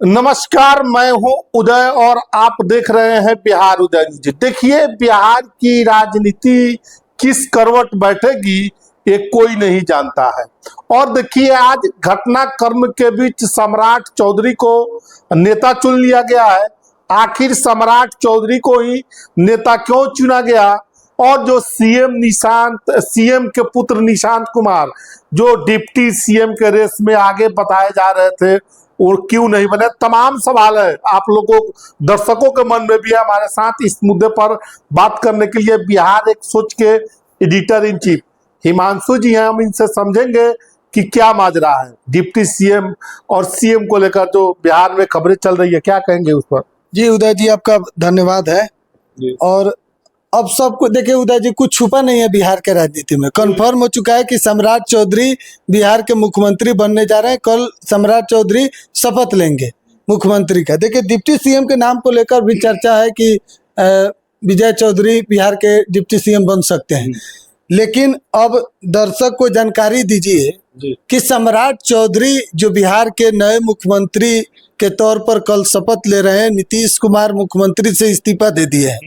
नमस्कार, मैं हूं उदय और आप देख रहे हैं बिहार उदय न्यूज। देखिए, बिहार की राजनीति किस करवट बैठेगी ये कोई नहीं जानता है। और देखिए, आज घटनाक्रम के बीच सम्राट चौधरी को नेता चुन लिया गया है। आखिर सम्राट चौधरी को ही नेता क्यों चुना गया? और जो सीएम के पुत्र निशांत कुमार, जो डिप्टी सीएम के रेस में आगे बताए जा रहे थे, और क्यों नहीं बने? तमाम सवाल है आप लोगों दर्शकों के मन में भी है। हमारे साथ इस मुद्दे पर बात करने के लिए बिहार एक सोच के एडिटर इन चीफ हिमांशु जी हैं। हम इनसे समझेंगे कि क्या माजरा है डिप्टी सीएम और सीएम को लेकर जो बिहार में खबरें चल रही है, क्या कहेंगे उस पर? जी उदय जी, आपका धन्यवाद है। और अब सबको देखिए उदय जी, कुछ छुपा नहीं है बिहार के राजनीति में। कन्फर्म हो चुका है कि सम्राट चौधरी बिहार के मुख्यमंत्री बनने जा रहे हैं। कल सम्राट चौधरी शपथ लेंगे मुख्यमंत्री का। देखिए, डिप्टी सीएम के नाम को लेकर भी चर्चा है कि विजय चौधरी बिहार के डिप्टी सीएम बन सकते हैं। लेकिन अब दर्शक को जानकारी दीजिए कि सम्राट चौधरी जो बिहार के नए मुख्यमंत्री के तौर पर कल शपथ ले रहे हैं। नीतीश कुमार मुख्यमंत्री से इस्तीफा दे दिए हैं।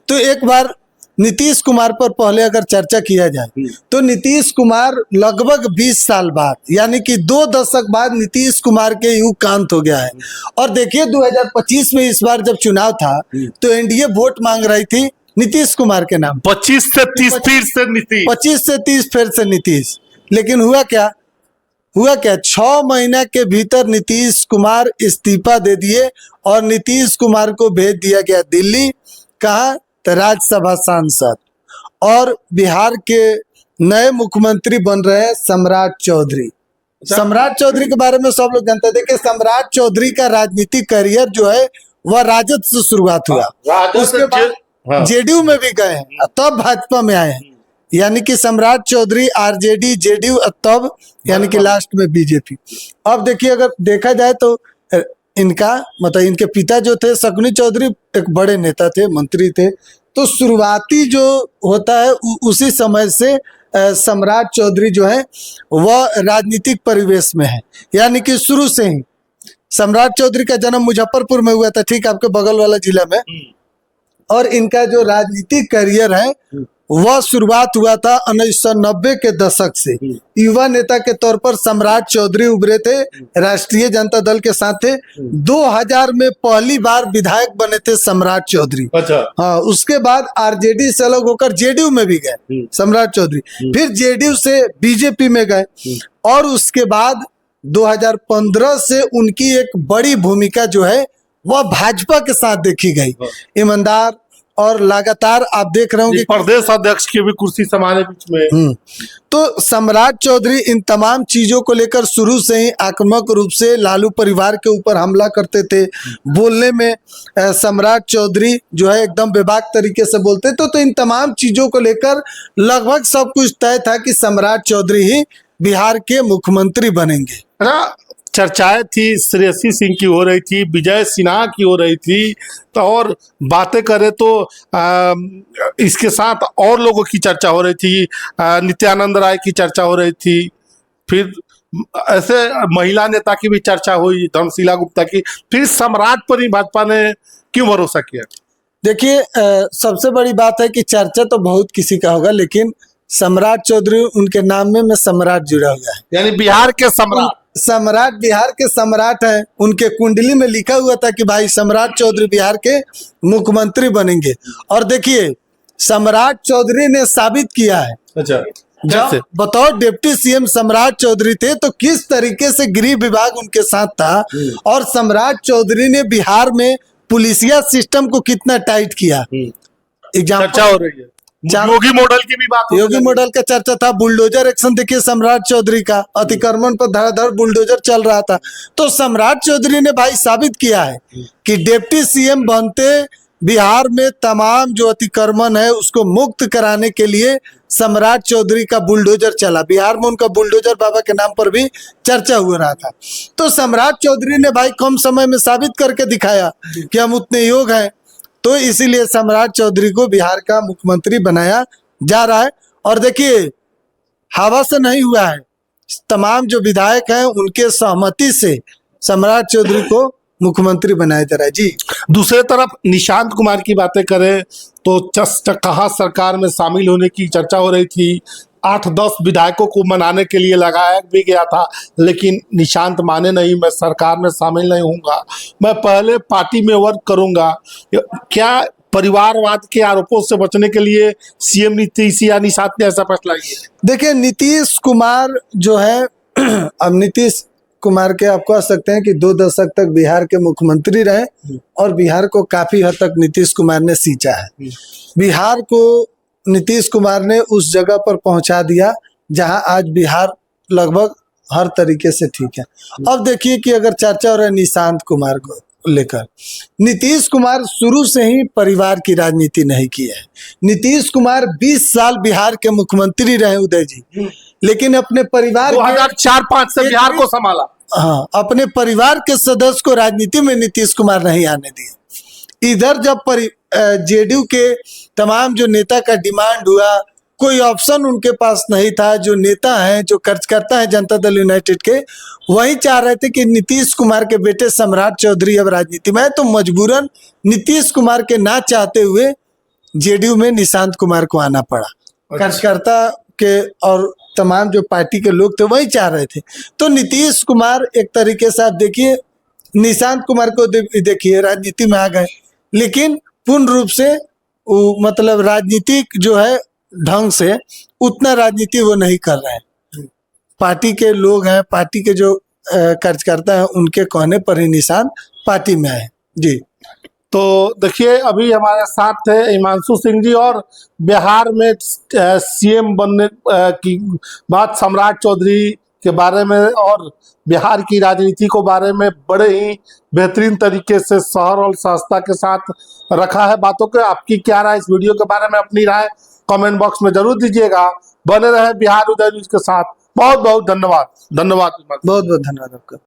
तो एक बार नीतीश कुमार पर पहले अगर चर्चा किया जाए तो नीतीश कुमार लगभग 20 साल बाद, यानी कि 2 दशक बाद नीतीश कुमार के युग का अंत हो गया है। और देखिए, 2025 में इस बार जब चुनाव था तो एनडीए वोट मांग रही थी नीतीश कुमार के नाम। 25 से 30 फिर से नीतीश, 25 से 30 फिर से नीतीश। लेकिन हुआ क्या 6 महीना के भीतर नीतीश कुमार इस्तीफा दे दिए और नीतीश कुमार को भेज दिया गया दिल्ली। कहा? तो राज्यसभा सांसद। और बिहार के नए मुख्यमंत्री बन रहे हैं सम्राट चौधरी। सम्राट चौधरी के बारे में सब लोग जानते हैं। देखिए, सम्राट चौधरी का राजनीतिक करियर जो है वह राजद से शुरुआत हुआ। उसके बाद जेडीयू में भी गए हैं, तब भाजपा में आए हैं। यानी कि सम्राट चौधरी आरजेडी, जेडीयू, तब यानी कि लास्ट में बीजेपी। अब देखिए, अगर देखा जाए तो इनका मतलब इनके पिता जो थे शकुनी चौधरी एक बड़े नेता थे, मंत्री थे। तो शुरुआती जो होता है उसी समय से सम्राट चौधरी जो है वह राजनीतिक परिवेश में है। यानी कि शुरू से ही सम्राट चौधरी का जन्म मुजफ्फरपुर में हुआ था, ठीक आपके बगल वाला जिला में। और इनका जो राजनीतिक करियर है वह शुरुआत हुआ था 1990 के दशक से। युवा नेता के तौर पर सम्राट चौधरी उभरे थे, राष्ट्रीय जनता दल के साथ थे। 2000 में पहली बार विधायक बने थे सम्राट चौधरी। अच्छा। हाँ, उसके बाद आरजेडी से अलग होकर जेडीयू में भी गए सम्राट चौधरी। फिर जेडीयू से बीजेपी में गए। और उसके बाद 2015 से उनकी एक बड़ी भूमिका जो है वह भाजपा के साथ देखी गई। ईमानदार और लगातार आप देख रहे होंगे प्रदेश अध्यक्ष की भी कुर्सी संभाले बीच में। तो सम्राट चौधरी इन तमाम चीजों को लेकर शुरू से ही आक्रामक रूप से लालू परिवार के ऊपर हमला करते थे। बोलने में सम्राट चौधरी जो है एकदम बेबाक तरीके से बोलते। तो इन तमाम चीजों को लेकर लगभग सब कुछ तय था कि सम्राट चौधरी ही बिहार के मुख्यमंत्री बनेंगे। चर्चाएं थी, श्रेयसी सिंह की हो रही थी, विजय सिन्हा की हो रही थी, तो और बातें करें तो इसके साथ और लोगों की चर्चा हो रही थी। नित्यानंद राय की चर्चा हो रही थी। फिर ऐसे महिला नेता की भी चर्चा हुई, धर्मशीला गुप्ता की। फिर सम्राट पर ही भाजपा ने क्यों भरोसा किया? देखिए, सबसे बड़ी बात है कि चर्चा तो बहुत किसी का होगा, लेकिन सम्राट चौधरी उनके नाम में सम्राट जुड़ा हुआ है। यानी बिहार के सम्राट बिहार के सम्राट हैं। उनके कुंडली में लिखा हुआ था कि भाई सम्राट चौधरी बिहार के मुख्यमंत्री बनेंगे। और देखिए, सम्राट चौधरी ने साबित किया है। अच्छा, जब बतौर डिप्टी सीएम सम्राट चौधरी थे तो किस तरीके से गृह विभाग उनके साथ था। और सम्राट चौधरी ने बिहार में पुलिसिया सिस्टम को कितना टाइट किया। चर्चा हो रही है, योगी मॉडल की भी बात, योगी मॉडल का चर्चा था। बुलडोजर एक्शन देखिए सम्राट चौधरी का, अतिक्रमण पर धड़ाधड़ बुलडोजर चल रहा था। तो सम्राट चौधरी ने भाई साबित किया है कि डिप्टी सीएम बनते बिहार में तमाम जो अतिक्रमण है उसको मुक्त कराने के लिए सम्राट चौधरी का बुलडोजर चला। बिहार में उनका बुलडोजर बाबा के नाम पर भी चर्चा हो रहा था। तो सम्राट चौधरी ने भाई कम समय में साबित करके दिखाया कि हम उतने योग्य हैं। तो इसीलिए सम्राट चौधरी को बिहार का मुख्यमंत्री बनाया जा रहा है। और देखिए, हवा से नहीं हुआ है, तमाम जो विधायक हैं उनके सहमति से सम्राट चौधरी को मुख्यमंत्री बनाया जा रहा है। जी दूसरे तरफ निशांत कुमार की बातें करें तो कहा सरकार में शामिल होने की चर्चा हो रही थी, 8-10 विधायकों को मनाने के लिए लगाया भी गया था, लेकिन निशांत माने नहीं, मैं सरकार में शामिल नहीं होऊंगा, मैं पहले पार्टी में वर्क करूंगा। क्या परिवारवाद के आरोपों से बचने के लिए सीएम नीतीश या निशांत ने ऐसा फैसला किया? देखिए नीतीश कुमार जो है अब नीतीश कुमार के आप कह सकते हैं कि 2 दशक तक बिहार के मुख्यमंत्री रहे और बिहार को काफी हद तक नीतीश कुमार ने सींचा है। बिहार को नीतीश कुमार ने उस जगह पर पहुंचा दिया जहां आज बिहार लगभग हर तरीके से ठीक है। अब देखिए कि अगर चर्चा हो रहा है निशांत कुमार को लेकर, नीतीश कुमार शुरू से ही परिवार की राजनीति नहीं की है। नीतीश कुमार 20 साल बिहार के मुख्यमंत्री रहे उदय जी, लेकिन अपने परिवार 2004-5 से बिहार को संभाला। हाँ, अपने परिवार के सदस्य को राजनीति में नीतीश कुमार नहीं आने दिए। इधर जब जेडीयू के तमाम जो नेता का डिमांड हुआ, कोई ऑप्शन उनके पास नहीं था। जो नेता हैं, जो कार्यकर्ता है जनता दल यूनाइटेड के, वही चाह रहे थे कि नीतीश कुमार के बेटे सम्राट चौधरी अब राजनीति में है, तो मजबूरन नीतीश कुमार के ना चाहते हुए जेडीयू में निशांत कुमार को आना पड़ा। कार्यकर्ता के और तमाम जो पार्टी के लोग थे वही चाह रहे थे। तो नीतीश कुमार एक तरीके से आप देखिए, निशांत कुमार को देखिए राजनीति में आ गए, लेकिन पूर्ण रूप से मतलब राजनीतिक जो है ढंग से उतना राजनीति वो नहीं कर रहे हैं। पार्टी के लोग हैं, पार्टी के जो कार्यकर्ता हैं, उनके कहने पर ही निशांत पार्टी में आए। जी तो देखिए अभी हमारे साथ थे हिमांशु सिंह जी, और बिहार में सीएम बनने की बात सम्राट चौधरी के बारे में और बिहार की राजनीति को बारे में बड़े ही बेहतरीन तरीके से शहर और सहजता के साथ रखा है बातों को। आपकी क्या राय इस वीडियो के बारे में, अपनी राय कमेंट बॉक्स में जरूर दीजिएगा। बने रहे बिहार उदय न्यूज के साथ। बहुत बहुत धन्यवाद। बहुत बहुत धन्यवाद आपका।